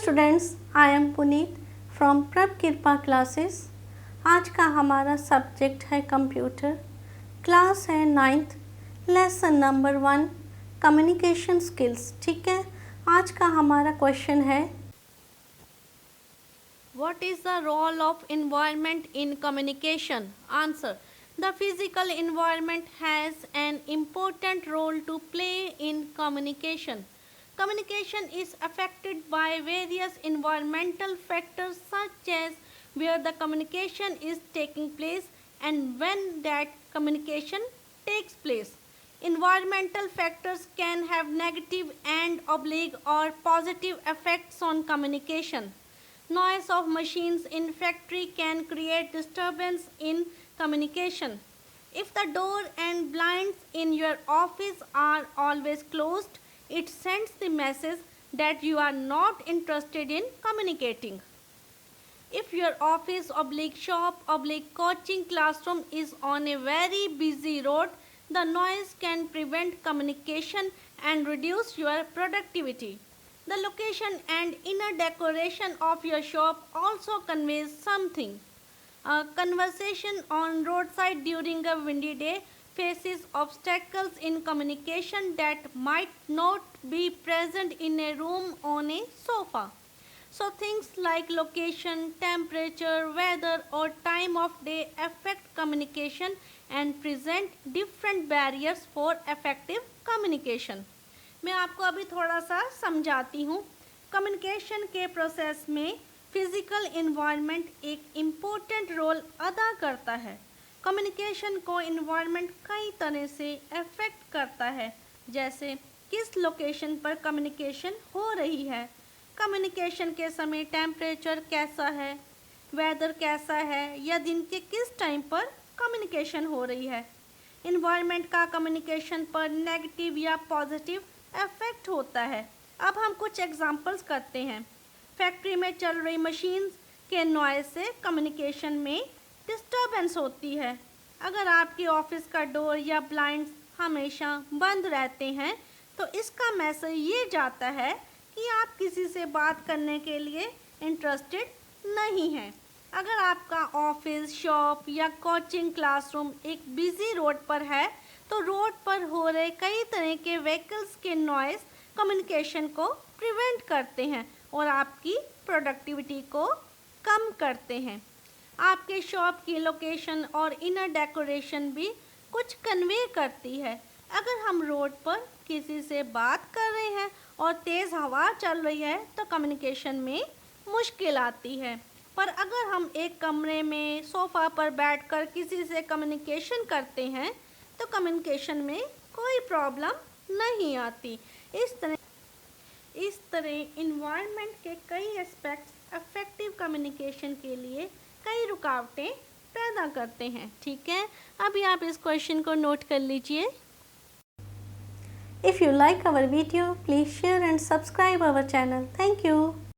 Students, I am Puneet from प्रभ कृपा classes. आज का हमारा सब्जेक्ट है कंप्यूटर। क्लास है 9th, lesson number 1 communication skills. ठीक है, आज का हमारा क्वेश्चन है What is the role of environment in communication? Answer. The physical environment has an important role to play in communication. Communication is affected by various environmental factors such as where the communication is taking place and when that communication takes place. Environmental factors can have negative and oblique or positive effects on communication. Noise of machines in factory can create disturbance in communication. If the door and blinds in your office are always closed, it sends the message that you are not interested in communicating. If your office oblique shop oblique coaching classroom is on a very busy road, the noise can prevent communication and reduce your productivity. The location and inner decoration of your shop also conveys something. A conversation on roadside during a windy day faces obstacles in communication that might not be present in a room on a sofa. So things like location, temperature, weather or time of day affect communication and present different barriers for effective communication. मैं आपको अभी थोड़ा सा समझाती हूँ। Communication के process में physical environment एक इम्पोर्टेंट रोल अदा करता है। कम्युनिकेशन को इन्वायरमेंट कई तरह से अफेक्ट करता है, जैसे किस लोकेशन पर कम्युनिकेशन हो रही है, कम्युनिकेशन के समय टेम्परेचर कैसा है, वेदर कैसा है या दिन के किस टाइम पर कम्युनिकेशन हो रही है। इन्वायरमेंट का कम्युनिकेशन पर नेगेटिव या पॉजिटिव इफेक्ट होता है। अब हम कुछ एग्जांपल्स करते हैं। फैक्ट्री में चल रही मशीन्स के नॉइज से कम्युनिकेशन में डिस्टर्बेंस होती है। अगर आपके ऑफिस का डोर या ब्लाइंड्स हमेशा बंद रहते हैं तो इसका मैसेज ये जाता है कि आप किसी से बात करने के लिए इंटरेस्टेड नहीं हैं। अगर आपका ऑफिस, शॉप या कोचिंग क्लासरूम एक बिजी रोड पर है तो रोड पर हो रहे कई तरह के व्हीकल्स के नॉइस कम्युनिकेशन को प्रिवेंट करते हैं और आपकी प्रोडक्टिविटी को कम करते हैं। आपके शॉप की लोकेशन और इनर डेकोरेशन भी कुछ कन्वे करती है। अगर हम रोड पर किसी से बात कर रहे हैं और तेज़ हवा चल रही है तो कम्युनिकेशन में मुश्किल आती है, पर अगर हम एक कमरे में सोफ़ा पर बैठकर किसी से कम्युनिकेशन करते हैं तो कम्युनिकेशन में कोई प्रॉब्लम नहीं आती। इस तरह इन्वायरमेंट के कई एस्पेक्ट्स इफेक्टिव कम्युनिकेशन के लिए कई रुकावटें पैदा करते हैं। ठीक है, अभी आप इस क्वेश्चन को नोट कर लीजिए। If you like our video please share and subscribe our channel. Thank you.